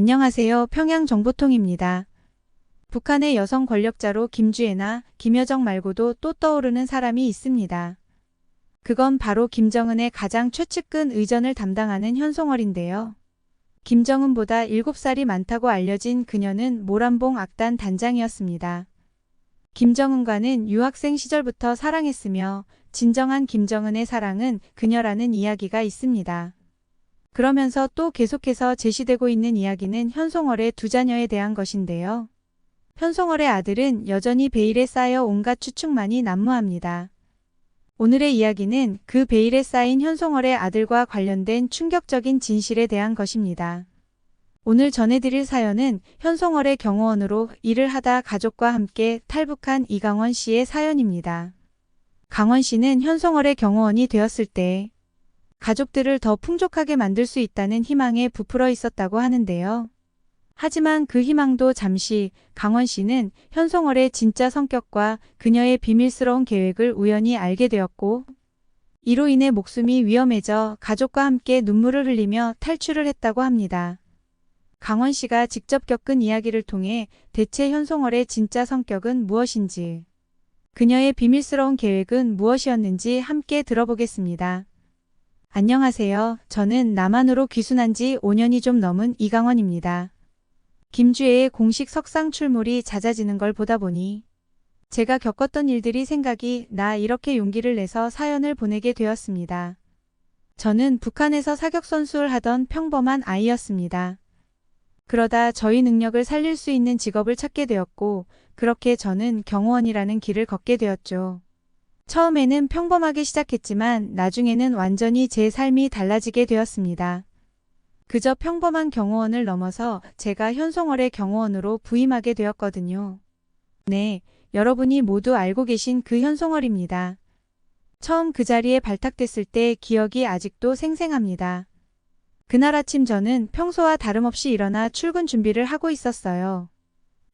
안녕하세요. 평양정보통입니다. 북한의 여성 권력자로 김주애나 김여정 말고도 또 떠오르는 사람이 있습니다. 그건 바로 김정은의 가장 최측근 의전을 담당하는 현송월인데요. 김정은보다 7살이 많다고 알려진 그녀는 모란봉 악단 단장이었습니다. 김정은과는 유학생 시절부터 사랑했으며 진정한 김정은의 사랑은 그녀라는 이야기가 있습니다. 그러면서 또 계속해서 제시되고 있는 이야기는 현송월의 두 자녀에 대한 것인데요. 현송월의 아들은 여전히 베일에 쌓여 온갖 추측만이 난무합니다. 오늘의 이야기는 그 베일에 쌓인 현송월의 아들과 관련된 충격적인 진실에 대한 것입니다. 오늘 전해드릴 사연은 현송월의 경호원으로 일을 하다 가족과 함께 탈북한 이강원 씨의 사연입니다. 강원 씨는 현송월의 경호원이 되었을 때 가족들을 더 풍족하게 만들 수 있다는 희망에 부풀어 있었다고 하는데요. 하지만 그 희망도 잠시 강원 씨는 현송월의 진짜 성격과 그녀의 비밀스러운 계획을 우연히 알게 되었고 이로 인해 목숨이 위험해져 가족과 함께 눈물을 흘리며 탈출을 했다고 합니다. 강원 씨가 직접 겪은 이야기를 통해 대체 현송월의 진짜 성격은 무엇인지, 그녀의 비밀스러운 계획은 무엇이었는지 함께 들어보겠습니다. 안녕하세요. 저는 남한으로 귀순한 지 5년이 좀 넘은 이강원입니다. 김주애의 공식 석상 출몰이 잦아지는 걸 보다 보니 제가 겪었던 일들이 생각이 나 이렇게 용기를 내서 사연을 보내게 되었습니다. 저는 북한에서 사격선수를 하던 평범한 아이였습니다. 그러다 저희 능력을 살릴 수 있는 직업을 찾게 되었고 그렇게 저는 경호원이라는 길을 걷게 되었죠. 처음에는 평범하게 시작했지만 나중에는 완전히 제 삶이 달라지게 되었습니다. 그저 평범한 경호원을 넘어서 제가 현송월의 경호원으로 부임하게 되었거든요. 네, 여러분이 모두 알고 계신 그 현송월입니다. 처음 그 자리에 발탁됐을 때 기억이 아직도 생생합니다. 그날 아침 저는 평소와 다름없이 일어나 출근 준비를 하고 있었어요.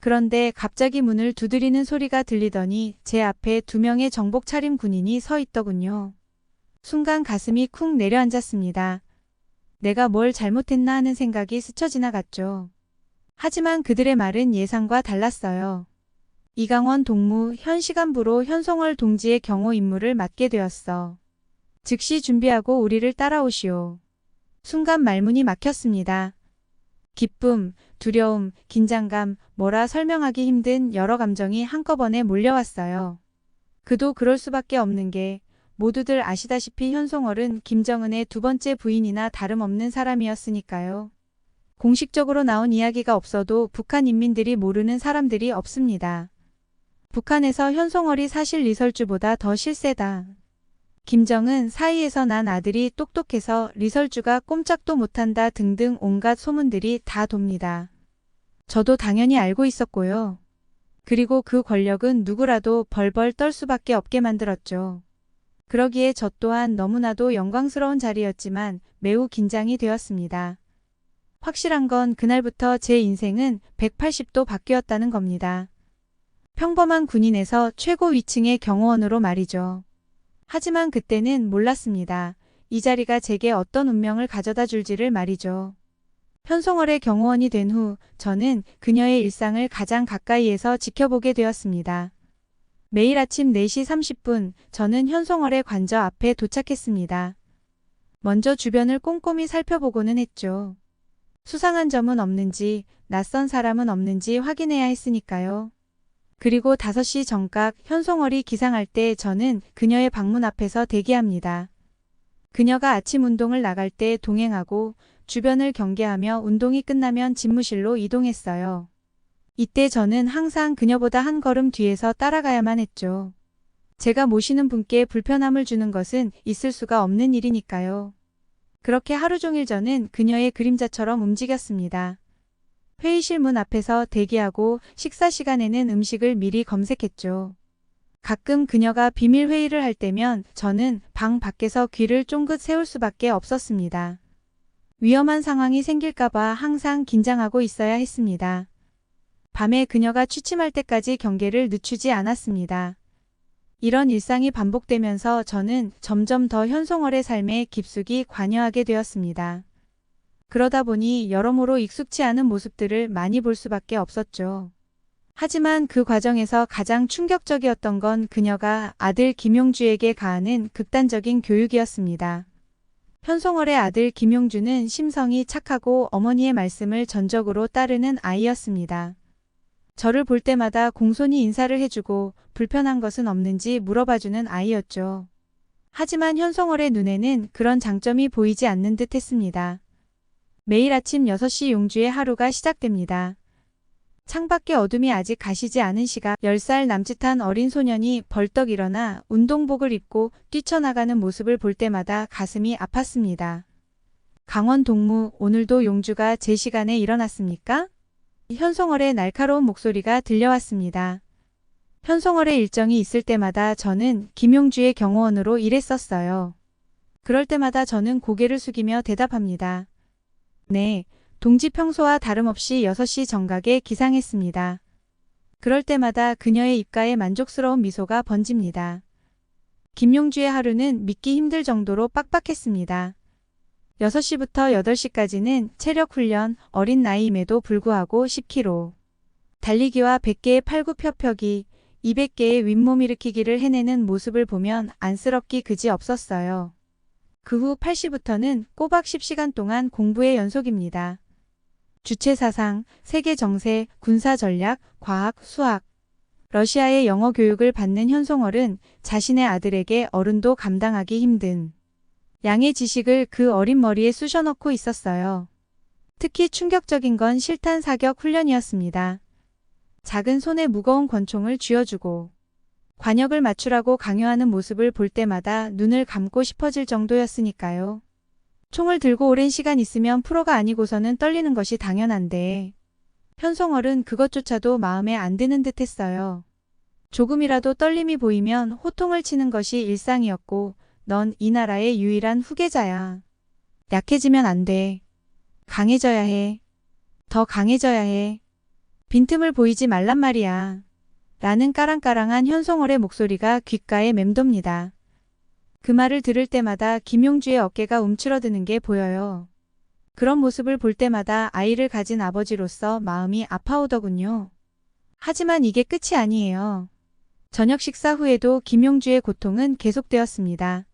그런데 갑자기 문을 두드리는 소리가 들리더니 제 앞에 2명의 정복 차림 군인이 서 있더군요. 순간 가슴이 쿵 내려앉았습니다. 내가 뭘 잘못했나 하는 생각이 스쳐 지나갔죠. 하지만 그들의 말은 예상과 달랐어요. 이강원 동무 현 시간부로 현송월 동지의 경호 임무를 맡게 되었어. 즉시 준비하고 우리를 따라오시오. 순간 말문이 막혔습니다. 기쁨, 두려움, 긴장감, 뭐라 설명하기 힘든 여러 감정이 한꺼번에 몰려왔어요. 그도 그럴 수밖에 없는 게 모두들 아시다시피 현송월은 김정은의 2번째 부인이나 다름없는 사람이었으니까요. 공식적으로 나온 이야기가 없어도 북한 인민들이 모르는 사람들이 없습니다. 북한에서 현송월이 사실 리설주보다 더 실세다. 김정은 사이에서 난 아들이 똑똑해서 리설주가 꼼짝도 못한다 등등 온갖 소문들이 다 돕니다. 저도 당연히 알고 있었고요. 그리고 그 권력은 누구라도 벌벌 떨 수밖에 없게 만들었죠. 그러기에 저 또한 너무나도 영광스러운 자리였지만 매우 긴장이 되었습니다. 확실한 건 그날부터 제 인생은 180도 바뀌었다는 겁니다. 평범한 군인에서 최고 위층의 경호원으로 말이죠. 하지만 그때는 몰랐습니다. 이 자리가 제게 어떤 운명을 가져다 줄지를 말이죠. 현송월의 경호원이 된 후 저는 그녀의 일상을 가장 가까이에서 지켜보게 되었습니다. 매일 아침 4시 30분 저는 현송월의 관저 앞에 도착했습니다. 먼저 주변을 꼼꼼히 살펴보고는 했죠. 수상한 점은 없는지, 낯선 사람은 없는지 확인해야 했으니까요. 그리고 5시 정각 현송월이 기상할 때 저는 그녀의 방문 앞에서 대기합니다. 그녀가 아침 운동을 나갈 때 동행하고 주변을 경계하며 운동이 끝나면 집무실로 이동했어요. 이때 저는 항상 그녀보다 한 걸음 뒤에서 따라가야만 했죠. 제가 모시는 분께 불편함을 주는 것은 있을 수가 없는 일이니까요. 그렇게 하루 종일 저는 그녀의 그림자처럼 움직였습니다. 회의실 문 앞에서 대기하고 식사 시간에는 음식을 미리 검색했죠. 가끔 그녀가 비밀 회의를 할 때면 저는 방 밖에서 귀를 쫑긋 세울 수밖에 없었습니다. 위험한 상황이 생길까봐 항상 긴장하고 있어야 했습니다. 밤에 그녀가 취침할 때까지 경계를 늦추지 않았습니다. 이런 일상이 반복되면서 저는 점점 더 현송월의 삶에 깊숙이 관여하게 되었습니다. 그러다 보니 여러모로 익숙치 않은 모습들을 많이 볼 수밖에 없었죠. 하지만 그 과정에서 가장 충격적이었던 건 그녀가 아들 김용주에게 가하는 극단적인 교육이었습니다. 현송월의 아들 김용주는 심성이 착하고 어머니의 말씀을 전적으로 따르는 아이였습니다. 저를 볼 때마다 공손히 인사를 해주고 불편한 것은 없는지 물어봐주는 아이였죠. 하지만 현송월의 눈에는 그런 장점이 보이지 않는 듯 했습니다. 매일 아침 6시 용주의 하루가 시작됩니다. 창밖에 어둠이 아직 가시지 않은 시각 10살 남짓한 어린 소년이 벌떡 일어나 운동복을 입고 뛰쳐나가는 모습을 볼 때마다 가슴이 아팠습니다. 강원 동무, 오늘도 용주가 제 시간에 일어났습니까? 현송월의 날카로운 목소리가 들려왔습니다. 현송월의 일정이 있을 때마다 저는 김용주의 경호원으로 일했었어요. 그럴 때마다 저는 고개를 숙이며 대답합니다. 네, 동지 평소와 다름없이 6시 정각에 기상했습니다. 그럴 때마다 그녀의 입가에 만족스러운 미소가 번집니다. 김용주의 하루는 믿기 힘들 정도로 빡빡했습니다. 6시부터 8시까지는 체력 훈련, 어린 나이임에도 불구하고 10km. 달리기와 100개의 팔굽혀펴기, 200개의 윗몸 일으키기를 해내는 모습을 보면 안쓰럽기 그지 없었어요. 그 후 8시부터는 꼬박 10시간 동안 공부의 연속입니다. 주체사상, 세계 정세, 군사 전략, 과학, 수학. 러시아의 영어 교육을 받는 현송월은 자신의 아들에게 어른도 감당하기 힘든 양의 지식을 그 어린 머리에 쑤셔넣고 있었어요. 특히 충격적인 건 실탄 사격 훈련이었습니다. 작은 손에 무거운 권총을 쥐어주고 관역을 맞추라고 강요하는 모습을 볼 때마다 눈을 감고 싶어질 정도였으니까요. 총을 들고 오랜 시간 있으면 프로가 아니고서는 떨리는 것이 당연한데 현송월은 그것조차도 마음에 안 드는 듯 했어요. 조금이라도 떨림이 보이면 호통을 치는 것이 일상이었고 넌 이 나라의 유일한 후계자야. 약해지면 안 돼. 강해져야 해. 더 강해져야 해. 빈틈을 보이지 말란 말이야. 라는 까랑까랑한 현송월의 목소리가 귓가에 맴돕니다. 그 말을 들을 때마다 김용주의 어깨가 움츠러드는 게 보여요. 그런 모습을 볼 때마다 아이를 가진 아버지로서 마음이 아파오더군요. 하지만 이게 끝이 아니에요. 저녁 식사 후에도 김용주의 고통은 계속되었습니다.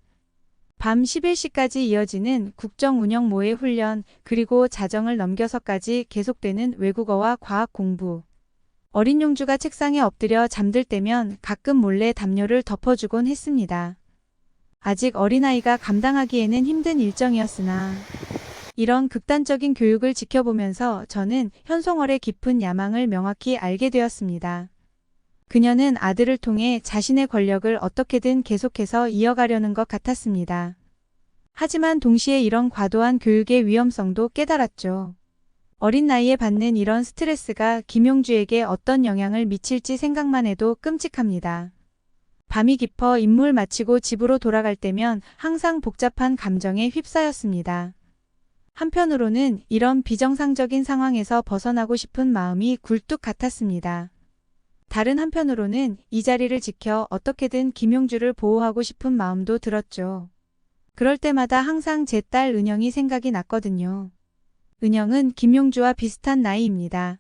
밤 11시까지 이어지는 국정운영 모의 훈련 그리고 자정을 넘겨서까지 계속되는 외국어와 과학 공부. 어린 용주가 책상에 엎드려 잠들 때면 가끔 몰래 담요를 덮어주곤 했습니다. 아직 어린아이가 감당하기에는 힘든 일정이었으나 이런 극단적인 교육을 지켜보면서 저는 현송월의 깊은 야망을 명확히 알게 되었습니다. 그녀는 아들을 통해 자신의 권력을 어떻게든 계속해서 이어가려는 것 같았습니다. 하지만 동시에 이런 과도한 교육의 위험성도 깨달았죠. 어린 나이에 받는 이런 스트레스가 김용주에게 어떤 영향을 미칠지 생각만 해도 끔찍합니다. 밤이 깊어 임무를 마치고 집으로 돌아갈 때면 항상 복잡한 감정에 휩싸였습니다. 한편으로는 이런 비정상적인 상황에서 벗어나고 싶은 마음이 굴뚝 같았습니다. 다른 한편으로는 이 자리를 지켜 어떻게든 김용주를 보호하고 싶은 마음도 들었죠. 그럴 때마다 항상 제 딸 은영이 생각이 났거든요. 은영은 김용주와 비슷한 나이입니다.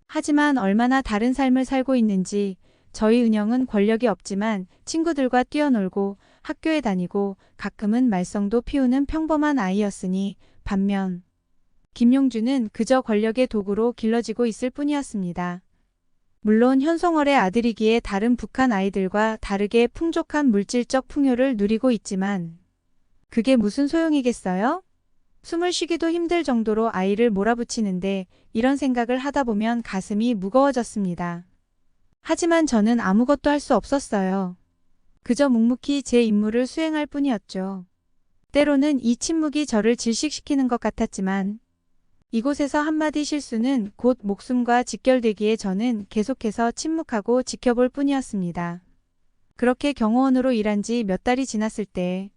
하지만 얼마나 다른 삶을 살고 있는지 저희 은영은 권력이 없지만 친구들과 뛰어놀고 학교에 다니고 가끔은 말썽도 피우는 평범한 아이였으니 반면 김용주는 그저 권력의 도구로 길러지고 있을 뿐이었습니다. 물론 현송월의 아들이기에 다른 북한 아이들과 다르게 풍족한 물질적 풍요를 누리고 있지만 그게 무슨 소용이겠어요? 숨을 쉬기도 힘들 정도로 아이를 몰아붙이는데 이런 생각을 하다 보면 가슴이 무거워졌습니다. 하지만 저는 아무것도 할 수 없었어요. 그저 묵묵히 제 임무를 수행할 뿐이었죠. 때로는 이 침묵이 저를 질식시키는 것 같았지만 이곳에서 한마디 실수는 곧 목숨과 직결되기에 저는 계속해서 침묵하고 지켜볼 뿐이었습니다. 그렇게 경호원으로 일한 지 몇 달이 지났을 때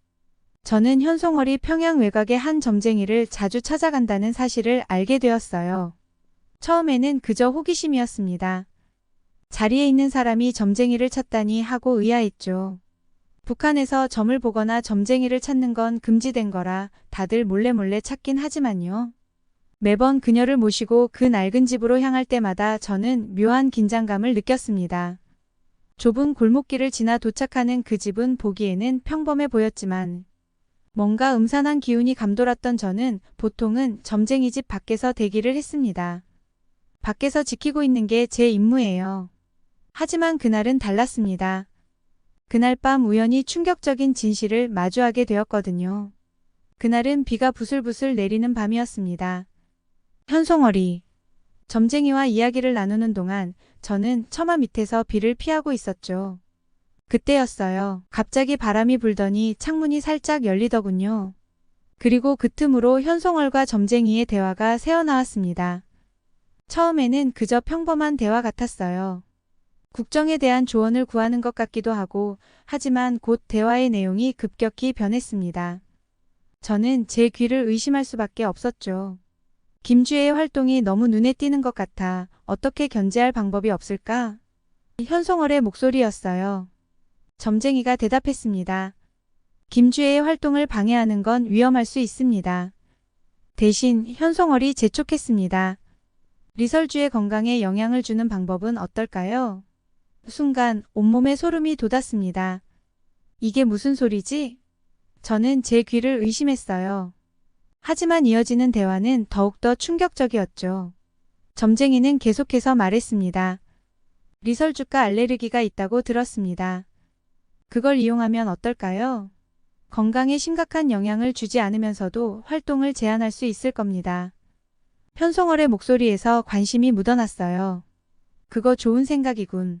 저는 현송월이 평양 외곽의 한 점쟁이를 자주 찾아간다는 사실을 알게 되었어요. 처음에는 그저 호기심이었습니다. 자리에 있는 사람이 점쟁이를 찾다니 하고 의아했죠. 북한에서 점을 보거나 점쟁이를 찾는 건 금지된 거라 다들 몰래 찾긴 하지만요. 매번 그녀를 모시고 그 낡은 집으로 향할 때마다 저는 묘한 긴장감을 느꼈습니다. 좁은 골목길을 지나 도착하는 그 집은 보기에는 평범해 보였지만 뭔가 음산한 기운이 감돌았던 저는 보통은 점쟁이 집 밖에서 대기를 했습니다. 밖에서 지키고 있는 게 제 임무예요. 하지만 그날은 달랐습니다. 그날 밤 우연히 충격적인 진실을 마주하게 되었거든요. 그날은 비가 부슬부슬 내리는 밤이었습니다. 현송월이 점쟁이와 이야기를 나누는 동안 저는 처마 밑에서 비를 피하고 있었죠. 그때였어요. 갑자기 바람이 불더니 창문이 살짝 열리더군요. 그리고 그 틈으로 현송월과 점쟁이의 대화가 새어나왔습니다. 처음에는 그저 평범한 대화 같았어요. 국정에 대한 조언을 구하는 것 같기도 하고, 하지만 곧 대화의 내용이 급격히 변했습니다. 저는 제 귀를 의심할 수밖에 없었죠. 김주혜의 활동이 너무 눈에 띄는 것 같아 어떻게 견제할 방법이 없을까? 현송월의 목소리였어요. 점쟁이가 대답했습니다. 김주혜의 활동을 방해하는 건 위험할 수 있습니다. 대신 현송월이 재촉했습니다. 리설주의 건강에 영향을 주는 방법은 어떨까요? 순간 온몸에 소름이 돋았습니다. 이게 무슨 소리지? 저는 제 귀를 의심했어요. 하지만 이어지는 대화는 더욱더 충격적이었죠. 점쟁이는 계속해서 말했습니다. 리설주가 알레르기가 있다고 들었습니다. 그걸 이용하면 어떨까요? 건강에 심각한 영향을 주지 않으면서도 활동을 제한할 수 있을 겁니다. 현송월의 목소리에서 관심이 묻어났어요. 그거 좋은 생각이군.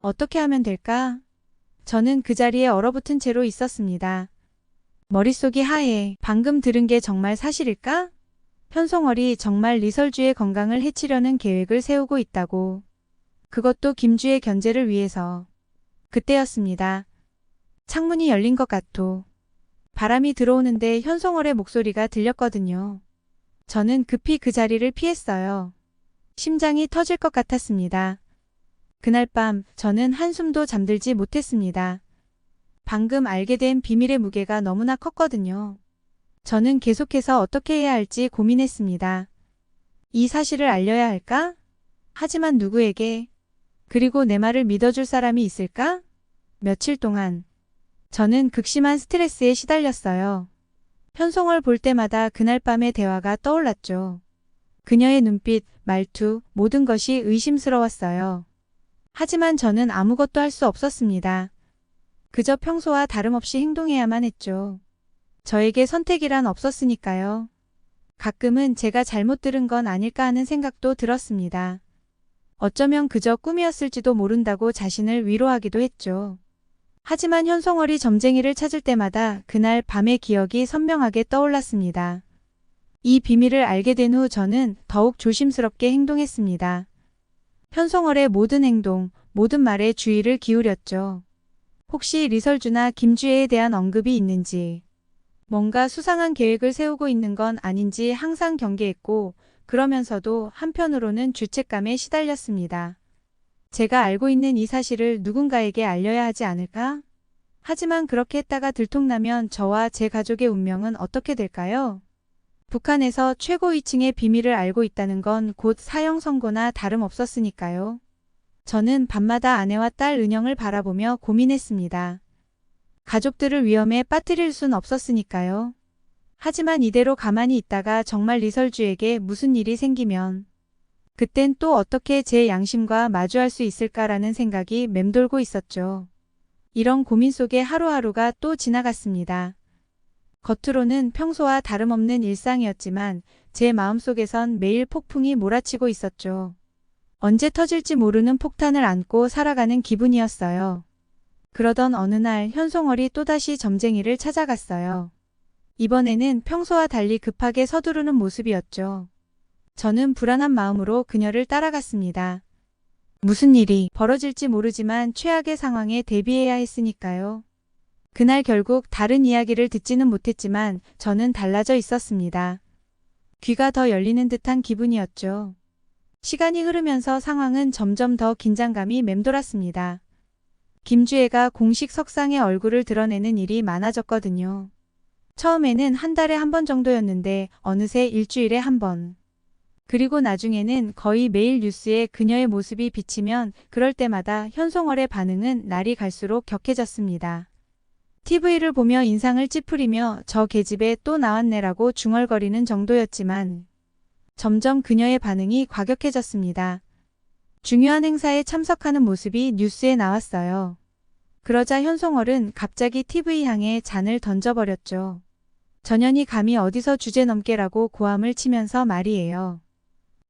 어떻게 하면 될까? 저는 그 자리에 얼어붙은 채로 있었습니다. 머릿속이 하얘. 방금 들은 게 정말 사실일까? 현송월이 정말 리설주의 건강을 해치려는 계획을 세우고 있다고. 그것도 김주의 견제를 위해서. 그때였습니다. 창문이 열린 것 같고 바람이 들어오는데 현송월의 목소리가 들렸거든요. 저는 급히 그 자리를 피했어요. 심장이 터질 것 같았습니다. 그날 밤 저는 한숨도 잠들지 못했습니다. 방금 알게 된 비밀의 무게가 너무나 컸거든요. 저는 계속해서 어떻게 해야 할지 고민했습니다. 이 사실을 알려야 할까? 하지만 누구에게? 그리고 내 말을 믿어줄 사람이 있을까? 며칠 동안 저는 극심한 스트레스에 시달렸어요. 현송월 볼 때마다 그날 밤의 대화가 떠올랐죠. 그녀의 눈빛, 말투, 모든 것이 의심스러웠어요. 하지만 저는 아무것도 할 수 없었습니다. 그저 평소와 다름없이 행동해야만 했죠. 저에게 선택이란 없었으니까요. 가끔은 제가 잘못 들은 건 아닐까 하는 생각도 들었습니다. 어쩌면 그저 꿈이었을지도 모른다고 자신을 위로하기도 했죠. 하지만 현송월이 점쟁이를 찾을 때마다 그날 밤의 기억이 선명하게 떠올랐습니다. 이 비밀을 알게 된 후 저는 더욱 조심스럽게 행동했습니다. 현송월의 모든 행동, 모든 말에 주의를 기울였죠. 혹시 리설주나 김주혜에 대한 언급이 있는지, 뭔가 수상한 계획을 세우고 있는 건 아닌지 항상 경계했고, 그러면서도 한편으로는 죄책감에 시달렸습니다. 제가 알고 있는 이 사실을 누군가에게 알려야 하지 않을까? 하지만 그렇게 했다가 들통나면 저와 제 가족의 운명은 어떻게 될까요? 북한에서 최고위층의 비밀을 알고 있다는 건 곧 사형 선고나 다름없었으니까요. 저는 밤마다 아내와 딸 은영을 바라보며 고민했습니다. 가족들을 위험에 빠뜨릴 순 없었으니까요. 하지만 이대로 가만히 있다가 정말 리설주에게 무슨 일이 생기면 그땐 또 어떻게 제 양심과 마주할 수 있을까라는 생각이 맴돌고 있었죠. 이런 고민 속에 하루하루가 또 지나갔습니다. 겉으로는 평소와 다름없는 일상이었지만 제 마음속에선 매일 폭풍이 몰아치고 있었죠. 언제 터질지 모르는 폭탄을 안고 살아가는 기분이었어요. 그러던 어느 날 현송월이 또다시 점쟁이를 찾아갔어요. 이번에는 평소와 달리 급하게 서두르는 모습이었죠. 저는 불안한 마음으로 그녀를 따라갔습니다. 무슨 일이 벌어질지 모르지만 최악의 상황에 대비해야 했으니까요. 그날 결국 다른 이야기를 듣지는 못했지만 저는 달라져 있었습니다. 귀가 더 열리는 듯한 기분이었죠. 시간이 흐르면서 상황은 점점 더 긴장감이 맴돌았습니다. 김주혜가 공식 석상에 얼굴을 드러내는 일이 많아졌거든요. 처음에는 한 달에 한 번 정도였는데 어느새 일주일에 한 번. 그리고 나중에는 거의 매일 뉴스에 그녀의 모습이 비치면 그럴 때마다 현송월의 반응은 날이 갈수록 격해졌습니다. TV를 보며 인상을 찌푸리며 저 계집애 또 나왔네라고 중얼거리는 정도였지만 점점 그녀의 반응이 과격해졌습니다. 중요한 행사에 참석하는 모습이 뉴스에 나왔어요. 그러자 현송월은 갑자기 TV 향해 잔을 던져버렸죠. 전현이 감히 어디서 주제넘게라고 고함을 치면서 말이에요.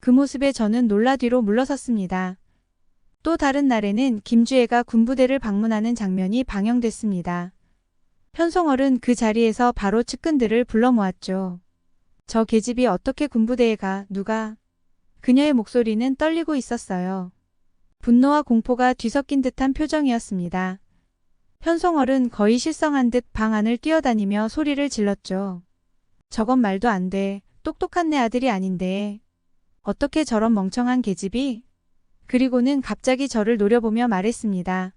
그 모습에 저는 놀라 뒤로 물러섰습니다. 또 다른 날에는 김주애가 군부대를 방문하는 장면이 방영됐습니다. 현송월은 그 자리에서 바로 측근들을 불러 모았죠. 저 계집이 어떻게 군부대에 가, 누가? 그녀의 목소리는 떨리고 있었어요. 분노와 공포가 뒤섞인 듯한 표정이었습니다. 현송월은 거의 실성한 듯 방 안을 뛰어다니며 소리를 질렀죠. 저건 말도 안 돼. 똑똑한 내 아들이 아닌데. 어떻게 저런 멍청한 계집이? 그리고는 갑자기 저를 노려보며 말했습니다.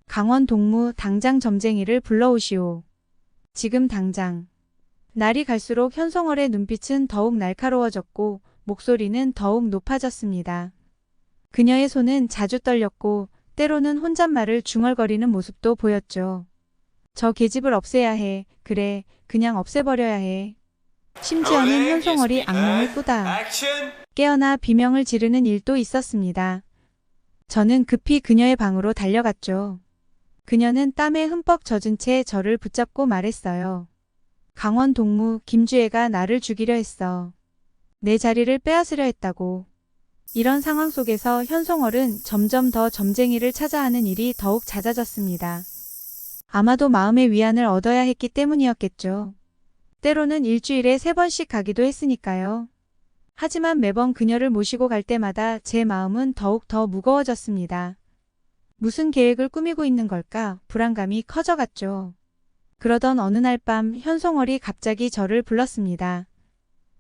강원 동무 당장 점쟁이를 불러오시오. 지금 당장. 날이 갈수록 현송월의 눈빛은 더욱 날카로워졌고 목소리는 더욱 높아졌습니다. 그녀의 손은 자주 떨렸고 때로는 혼잣말을 중얼거리는 모습도 보였죠. 저 계집을 없애야 해. 그래, 그냥 없애버려야 해. 심지어는 현송월이 악몽을 꾸다 깨어나 비명을 지르는 일도 있었습니다. 저는 급히 그녀의 방으로 달려갔죠. 그녀는 땀에 흠뻑 젖은 채 저를 붙잡고 말했어요. 강원 동무 김주애가 나를 죽이려 했어. 내 자리를 빼앗으려 했다고. 이런 상황 속에서 현송월은 점점 더 점쟁이를 찾아 하는 일이 더욱 잦아졌습니다. 아마도 마음의 위안을 얻어야 했기 때문이었겠죠. 때로는 일주일에 3번씩 가기도 했으니까요. 하지만 매번 그녀를 모시고 갈 때마다 제 마음은 더욱 더 무거워졌습니다. 무슨 계획을 꾸미고 있는 걸까? 불안감이 커져갔죠. 그러던 어느 날 밤 현송월이 갑자기 저를 불렀습니다.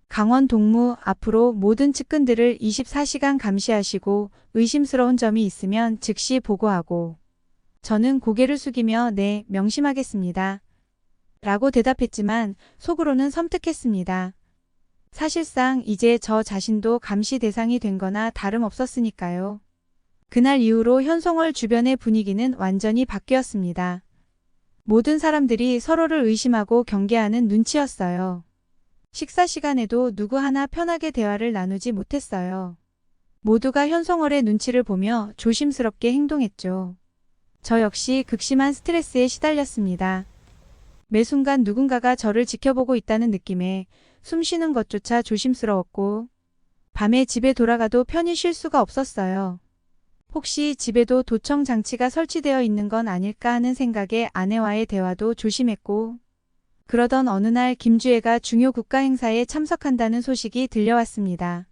강원 동무 앞으로 모든 측근들을 24시간 감시하시고 의심스러운 점이 있으면 즉시 보고하고. 저는 고개를 숙이며 네, 명심하겠습니다. 라고 대답했지만 속으로는 섬뜩했습니다. 사실상 이제 저 자신도 감시 대상이 된 거나 다름없었으니까요. 그날 이후로 현송월 주변의 분위기는 완전히 바뀌었습니다. 모든 사람들이 서로를 의심하고 경계하는 눈치였어요. 식사 시간에도 누구 하나 편하게 대화를 나누지 못했어요. 모두가 현송월의 눈치를 보며 조심스럽게 행동했죠. 저 역시 극심한 스트레스에 시달렸습니다. 매 순간 누군가가 저를 지켜보고 있다는 느낌에 숨 쉬는 것조차 조심스러웠고 밤에 집에 돌아가도 편히 쉴 수가 없었어요. 혹시 집에도 도청 장치가 설치되어 있는 건 아닐까 하는 생각에 아내와의 대화도 조심했고 그러던 어느 날 김주애가 중요 국가 행사에 참석한다는 소식이 들려왔습니다.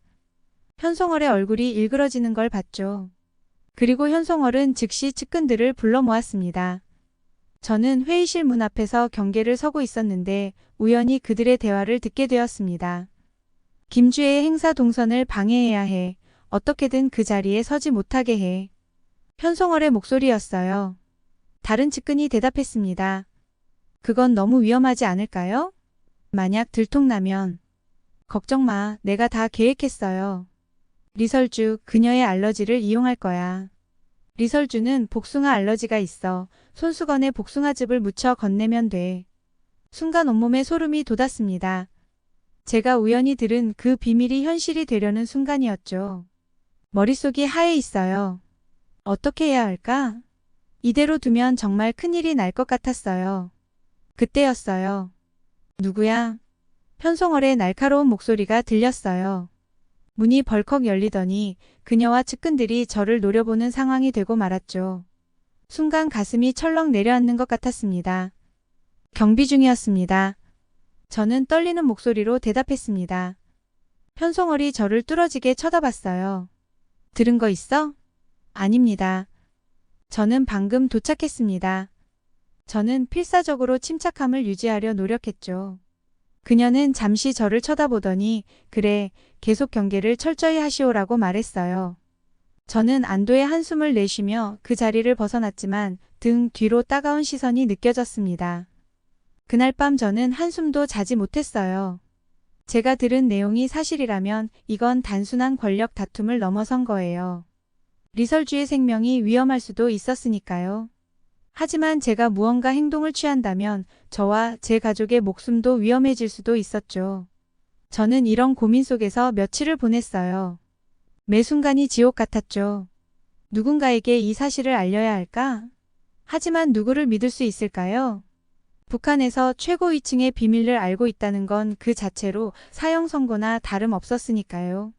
현송월의 얼굴이 일그러지는 걸 봤죠. 그리고 현송월은 즉시 측근들을 불러 모았습니다. 저는 회의실 문 앞에서 경계를 서고 있었는데 우연히 그들의 대화를 듣게 되었습니다. 김주애의 행사 동선을 방해해야 해. 어떻게든 그 자리에 서지 못하게 해. 현송월의 목소리였어요. 다른 측근이 대답했습니다. 그건 너무 위험하지 않을까요? 만약 들통나면. 걱정 마. 내가 다 계획했어요. 리설주, 그녀의 알러지를 이용할 거야. 리설주는 복숭아 알러지가 있어. 손수건에 복숭아즙을 묻혀 건네면 돼. 순간 온몸에 소름이 돋았습니다. 제가 우연히 들은 그 비밀이 현실이 되려는 순간이었죠. 머릿속이 하얘 있어요. 어떻게 해야 할까? 이대로 두면 정말 큰일이 날 것 같았어요. 그때였어요. 누구야? 현송월의 날카로운 목소리가 들렸어요. 문이 벌컥 열리더니 그녀와 측근들이 저를 노려보는 상황이 되고 말았죠. 순간 가슴이 철렁 내려앉는 것 같았습니다. 경비 중이었습니다. 저는 떨리는 목소리로 대답했습니다. 현송월이 저를 뚫어지게 쳐다봤어요. 들은 거 있어? 아닙니다. 저는 방금 도착했습니다. 저는 필사적으로 침착함을 유지하려 노력했죠. 그녀는 잠시 저를 쳐다보더니 그래, 계속 경계를 철저히 하시오라고 말했어요. 저는 안도의 한숨을 내쉬며 그 자리를 벗어났지만 등 뒤로 따가운 시선이 느껴졌습니다. 그날 밤 저는 한숨도 자지 못했어요. 제가 들은 내용이 사실이라면 이건 단순한 권력 다툼을 넘어선 거예요. 리설주의 생명이 위험할 수도 있었으니까요. 하지만 제가 무언가 행동을 취한다면 저와 제 가족의 목숨도 위험해질 수도 있었죠. 저는 이런 고민 속에서 며칠을 보냈어요. 매 순간이 지옥 같았죠. 누군가에게 이 사실을 알려야 할까? 하지만 누구를 믿을 수 있을까요? 북한에서 최고위층의 비밀을 알고 있다는 건 그 자체로 사형 선고나 다름없었으니까요.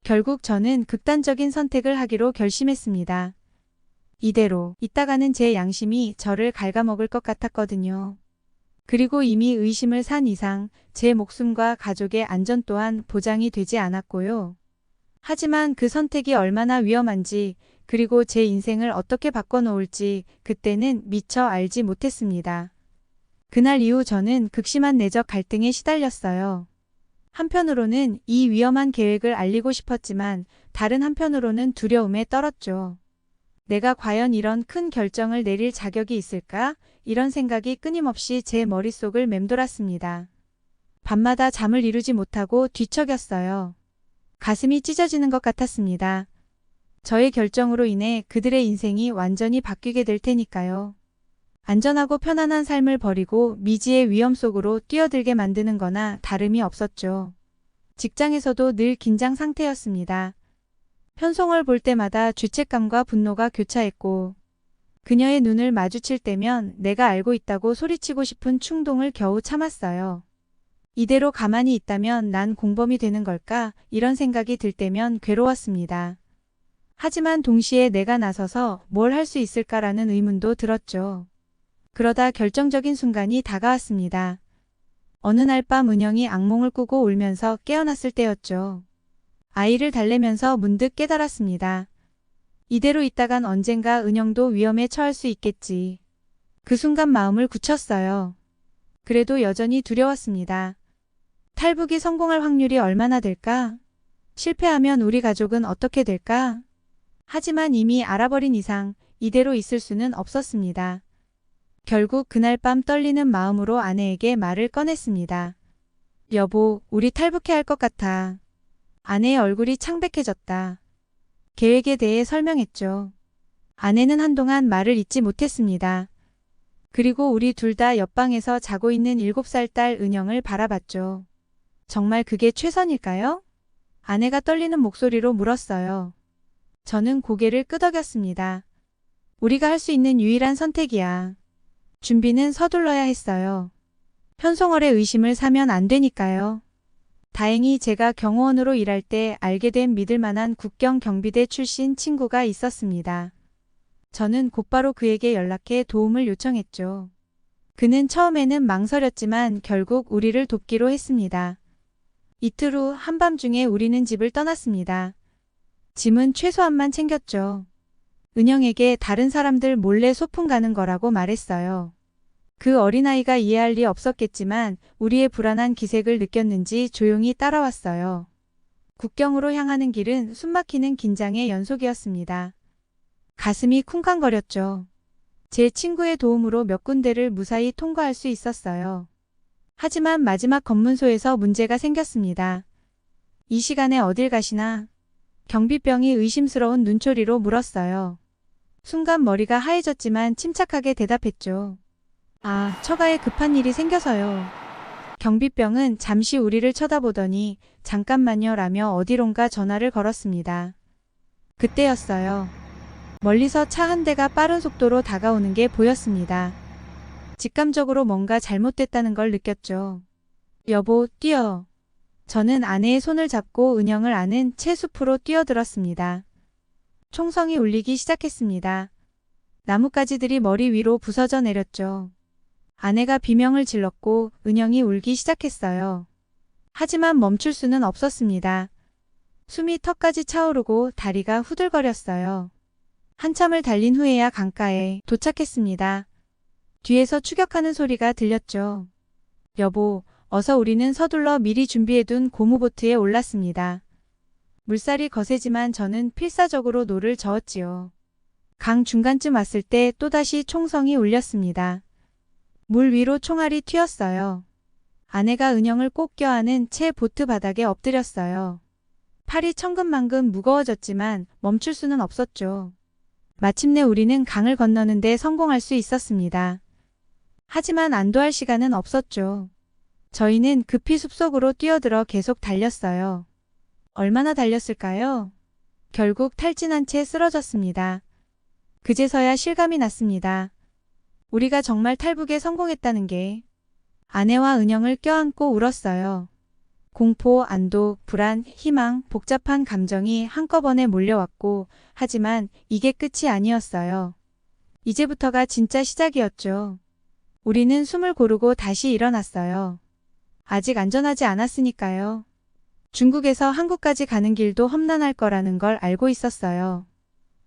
결국 저는 극단적인 선택을 하기로 결심했습니다. 이대로 있다가는 제 양심이 저를 갉아먹을 것 같았거든요. 그리고 이미 의심을 산 이상 제 목숨과 가족의 안전 또한 보장이 되지 않았고요. 하지만 그 선택이 얼마나 위험한지 그리고 제 인생을 어떻게 바꿔놓을지 그때는 미처 알지 못했습니다. 그날 이후 저는 극심한 내적 갈등에 시달렸어요. 한편으로는 이 위험한 계획을 알리고 싶었지만 다른 한편으로는 두려움에 떨었죠. 내가 과연 이런 큰 결정을 내릴 자격이 있을까? 이런 생각이 끊임없이 제 머릿속을 맴돌았습니다. 밤마다 잠을 이루지 못하고 뒤척였어요. 가슴이 찢어지는 것 같았습니다. 저의 결정으로 인해 그들의 인생이 완전히 바뀌게 될 테니까요. 안전하고 편안한 삶을 버리고 미지의 위험 속으로 뛰어들게 만드는 거나 다름이 없었죠. 직장에서도 늘 긴장 상태였습니다. 현송을 볼 때마다 죄책감과 분노가 교차했고 그녀의 눈을 마주칠 때면 내가 알고 있다고 소리치고 싶은 충동을 겨우 참았어요. 이대로 가만히 있다면 난 공범이 되는 걸까? 이런 생각이 들 때면 괴로웠습니다. 하지만 동시에 내가 나서서 뭘 할 수 있을까라는 의문도 들었죠. 그러다 결정적인 순간이 다가왔습니다. 어느 날 밤 은영이 악몽을 꾸고 울면서 깨어났을 때였죠. 아이를 달래면서 문득 깨달았습니다. 이대로 있다간 언젠가 은영도 위험에 처할 수 있겠지. 그 순간 마음을 굳혔어요. 그래도 여전히 두려웠습니다. 탈북이 성공할 확률이 얼마나 될까? 실패하면 우리 가족은 어떻게 될까? 하지만 이미 알아버린 이상 이대로 있을 수는 없었습니다. 결국 그날 밤 떨리는 마음으로 아내에게 말을 꺼냈습니다. 여보, 우리 탈북해야 할 것 같아. 아내의 얼굴이 창백해졌다. 계획에 대해 설명했죠. 아내는 한동안 말을 잇지 못했습니다. 그리고 우리 둘 다 옆방에서 자고 있는 7살 딸 은영을 바라봤죠. 정말 그게 최선일까요? 아내가 떨리는 목소리로 물었어요. 저는 고개를 끄덕였습니다. 우리가 할 수 있는 유일한 선택이야. 준비는 서둘러야 했어요. 현송월의 의심을 사면 안 되니까요. 다행히 제가 경호원으로 일할 때 알게 된 믿을 만한 국경 경비대 출신 친구가 있었습니다. 저는 곧바로 그에게 연락해 도움을 요청했죠. 그는 처음에는 망설였지만 결국 우리를 돕기로 했습니다. 이틀 후 한밤중에 우리는 집을 떠났습니다. 짐은 최소한만 챙겼죠. 은영에게 다른 사람들 몰래 소풍 가는 거라고 말했어요. 그 어린아이가 이해할 리 없었겠지만 우리의 불안한 기색을 느꼈는지 조용히 따라왔어요. 국경으로 향하는 길은 숨막히는 긴장의 연속이었습니다. 가슴이 쿵쾅거렸죠. 제 친구의 도움으로 몇 군데를 무사히 통과할 수 있었어요. 하지만 마지막 검문소에서 문제가 생겼습니다. 이 시간에 어딜 가시나? 경비병이 의심스러운 눈초리로 물었어요. 순간 머리가 하얘졌지만 침착하게 대답했죠. 아, 처가에 급한 일이 생겨서요. 경비병은 잠시 우리를 쳐다보더니 잠깐만요 라며 어디론가 전화를 걸었습니다. 그때였어요. 멀리서 차 한 대가 빠른 속도로 다가오는 게 보였습니다. 직감적으로 뭔가 잘못됐다는 걸 느꼈죠. 여보, 뛰어. 저는 아내의 손을 잡고 은영을 안은 채 숲으로 뛰어들었습니다. 총성이 울리기 시작했습니다. 나뭇가지들이 머리 위로 부서져 내렸죠. 아내가 비명을 질렀고 은영이 울기 시작했어요. 하지만 멈출 수는 없었습니다. 숨이 턱까지 차오르고 다리가 후들거렸어요. 한참을 달린 후에야 강가에 도착했습니다. 뒤에서 추격하는 소리가 들렸죠. 여보, 어서 우리는 서둘러 미리 준비해둔 고무보트에 올랐습니다. 물살이 거세지만 저는 필사적으로 노를 저었지요. 강 중간쯤 왔을 때 또다시 총성이 울렸습니다. 물 위로 총알이 튀었어요. 아내가 은영을 꼭 껴안은 채 보트 바닥에 엎드렸어요. 팔이 천근만근 무거워졌지만 멈출 수는 없었죠. 마침내 우리는 강을 건너는데 성공할 수 있었습니다. 하지만 안도할 시간은 없었죠. 저희는 급히 숲속으로 뛰어들어 계속 달렸어요. 얼마나 달렸을까요? 결국 탈진한 채 쓰러졌습니다. 그제서야 실감이 났습니다. 우리가 정말 탈북에 성공했다는 게. 아내와 은영을 껴안고 울었어요. 공포, 안도, 불안, 희망, 복잡한 감정이 한꺼번에 몰려왔고, 하지만 이게 끝이 아니었어요. 이제부터가 진짜 시작이었죠. 우리는 숨을 고르고 다시 일어났어요. 아직 안전하지 않았으니까요. 중국에서 한국까지 가는 길도 험난할 거라는 걸 알고 있었어요.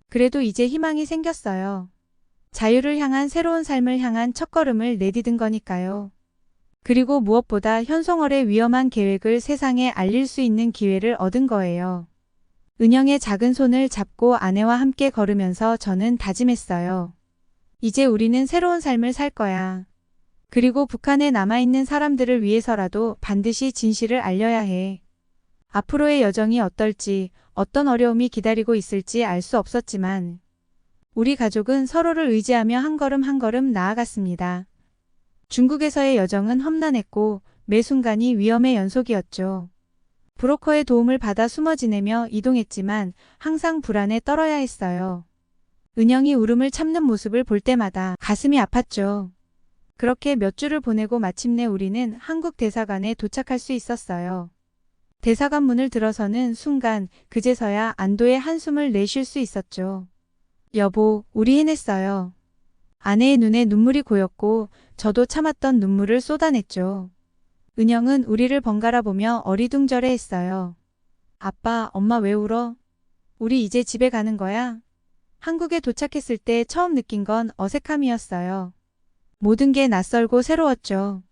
그래도 이제 희망이 생겼어요. 자유를 향한 새로운 삶을 향한 첫걸음을 내디딘 거니까요. 그리고 무엇보다 현송월의 위험한 계획을 세상에 알릴 수 있는 기회를 얻은 거예요. 은영의 작은 손을 잡고 아내와 함께 걸으면서 저는 다짐했어요. 이제 우리는 새로운 삶을 살 거야. 그리고 북한에 남아있는 사람들을 위해서라도 반드시 진실을 알려야 해. 앞으로의 여정이 어떨지, 어떤 어려움이 기다리고 있을지 알 수 없었지만 우리 가족은 서로를 의지하며 한 걸음 한 걸음 나아갔습니다. 중국에서의 여정은 험난했고 매 순간이 위험의 연속이었죠. 브로커의 도움을 받아 숨어 지내며 이동했지만 항상 불안에 떨어야 했어요. 은영이 울음을 참는 모습을 볼 때마다 가슴이 아팠죠. 그렇게 몇 주를 보내고 마침내 우리는 한국 대사관에 도착할 수 있었어요. 대사관 문을 들어서는 순간 그제서야 안도의 한숨을 내쉴 수 있었죠. 여보, 우리 해냈어요. 아내의 눈에 눈물이 고였고 저도 참았던 눈물을 쏟아냈죠. 은영은 우리를 번갈아 보며 어리둥절해했어요. 아빠, 엄마 왜 울어? 우리 이제 집에 가는 거야? 한국에 도착했을 때 처음 느낀 건 어색함이었어요. 모든 게 낯설고 새로웠죠.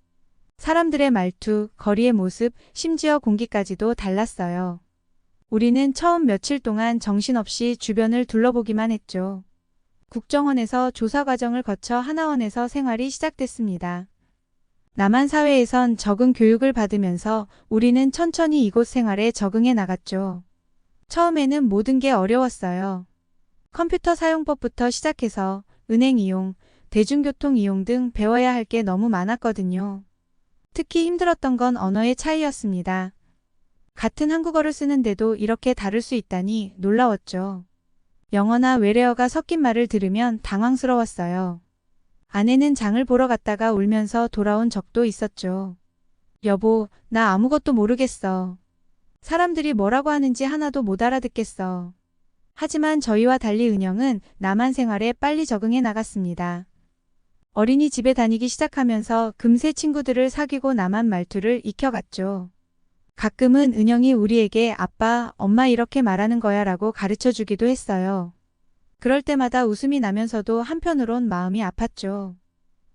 사람들의 말투, 거리의 모습, 심지어 공기까지도 달랐어요. 우리는 처음 며칠 동안 정신없이 주변을 둘러보기만 했죠. 국정원에서 조사 과정을 거쳐 하나원에서 생활이 시작됐습니다. 남한 사회에선 적응 교육을 받으면서 우리는 천천히 이곳 생활에 적응해 나갔죠. 처음에는 모든 게 어려웠어요. 컴퓨터 사용법부터 시작해서 은행 이용, 대중교통 이용 등 배워야 할 게 너무 많았거든요. 특히 힘들었던 건 언어의 차이였습니다. 같은 한국어를 쓰는데도 이렇게 다를 수 있다니 놀라웠죠. 영어나 외래어가 섞인 말을 들으면 당황스러웠어요. 아내는 장을 보러 갔다가 울면서 돌아온 적도 있었죠. 여보, 나 아무것도 모르겠어. 사람들이 뭐라고 하는지 하나도 못 알아듣겠어. 하지만 저희와 달리 은영은 남한 생활에 빨리 적응해 나갔습니다. 어린이집에 다니기 시작하면서 금세 친구들을 사귀고 남한 말투를 익혀갔죠. 가끔은 은영이 우리에게 아빠, 엄마 이렇게 말하는 거야 라고 가르쳐 주기도 했어요. 그럴 때마다 웃음이 나면서도 한편으론 마음이 아팠죠.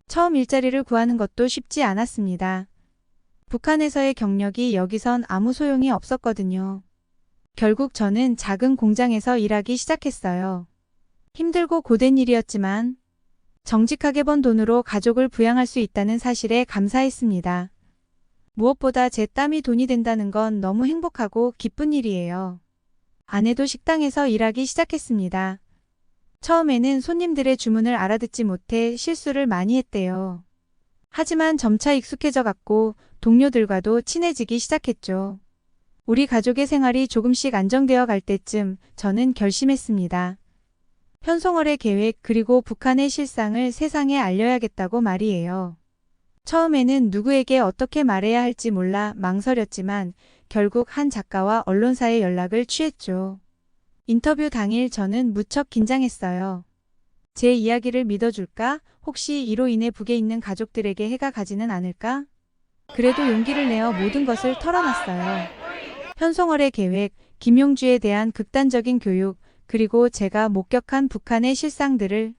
처음 일자리를 구하는 것도 쉽지 않았습니다. 북한에서의 경력이 여기선 아무 소용이 없었거든요. 결국 저는 작은 공장에서 일하기 시작했어요. 힘들고 고된 일이었지만 정직하게 번 돈으로 가족을 부양할 수 있다는 사실에 감사했습니다. 무엇보다 제 땀이 돈이 된다는 건 너무 행복하고 기쁜 일이에요. 아내도 식당에서 일하기 시작했습니다. 처음에는 손님들의 주문을 알아듣지 못해 실수를 많이 했대요. 하지만 점차 익숙해져 갔고 동료들과도 친해지기 시작했죠. 우리 가족의 생활이 조금씩 안정되어 갈 때쯤 저는 결심했습니다. 현송월의 계획 그리고 북한의 실상을 세상에 알려야겠다고 말이에요. 처음에는 누구에게 어떻게 말해야 할지 몰라 망설였지만 결국 한 작가와 언론사에 연락을 취했죠. 인터뷰 당일 저는 무척 긴장했어요. 제 이야기를 믿어줄까? 혹시 이로 인해 북에 있는 가족들에게 해가 가지는 않을까? 그래도 용기를 내어 모든 것을 털어놨어요. 현송월의 계획, 김용주에 대한 극단적인 교육, 그리고 제가 목격한 북한의 실상들을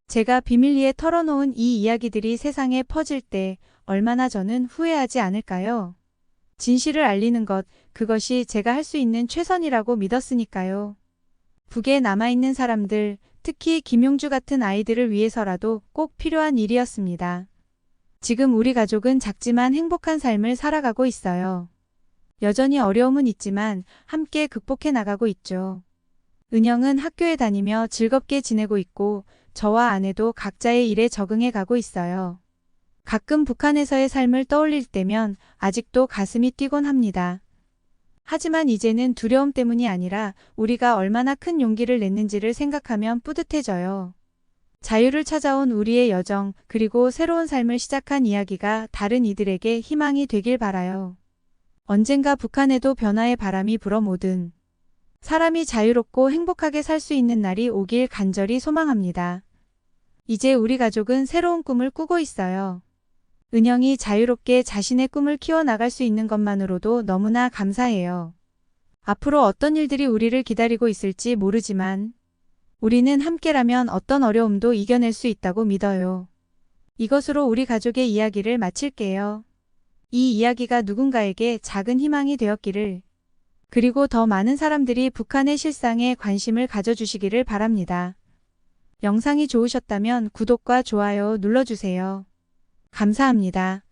제가 비밀리에 털어놓은 이 이야기들이 세상에 퍼질 때 얼마나 저는 후회하지 않을까요? 진실을 알리는 것, 그것이 제가 할 수 있는 최선이라고 믿었으니까요. 북에 남아있는 사람들, 특히 김용주 같은 아이들을 위해서라도 꼭 필요한 일이었습니다. 지금 우리 가족은 작지만 행복한 삶을 살아가고 있어요. 여전히 어려움은 있지만 함께 극복해 나가고 있죠. 은영은 학교에 다니며 즐겁게 지내고 있고 저와 아내도 각자의 일에 적응해 가고 있어요. 가끔 북한에서의 삶을 떠올릴 때면 아직도 가슴이 뛰곤 합니다. 하지만 이제는 두려움 때문이 아니라 우리가 얼마나 큰 용기를 냈는지를 생각하면 뿌듯해져요. 자유를 찾아온 우리의 여정, 그리고 새로운 삶을 시작한 이야기가 다른 이들에게 희망이 되길 바라요. 언젠가 북한에도 변화의 바람이 불어 모든 사람이 자유롭고 행복하게 살 수 있는 날이 오길 간절히 소망합니다. 이제 우리 가족은 새로운 꿈을 꾸고 있어요. 은영이 자유롭게 자신의 꿈을 키워나갈 수 있는 것만으로도 너무나 감사해요. 앞으로 어떤 일들이 우리를 기다리고 있을지 모르지만 우리는 함께라면 어떤 어려움도 이겨낼 수 있다고 믿어요. 이것으로 우리 가족의 이야기를 마칠게요. 이 이야기가 누군가에게 작은 희망이 되었기를, 그리고 더 많은 사람들이 북한의 실상에 관심을 가져주시기를 바랍니다. 영상이 좋으셨다면 구독과 좋아요 눌러주세요. 감사합니다.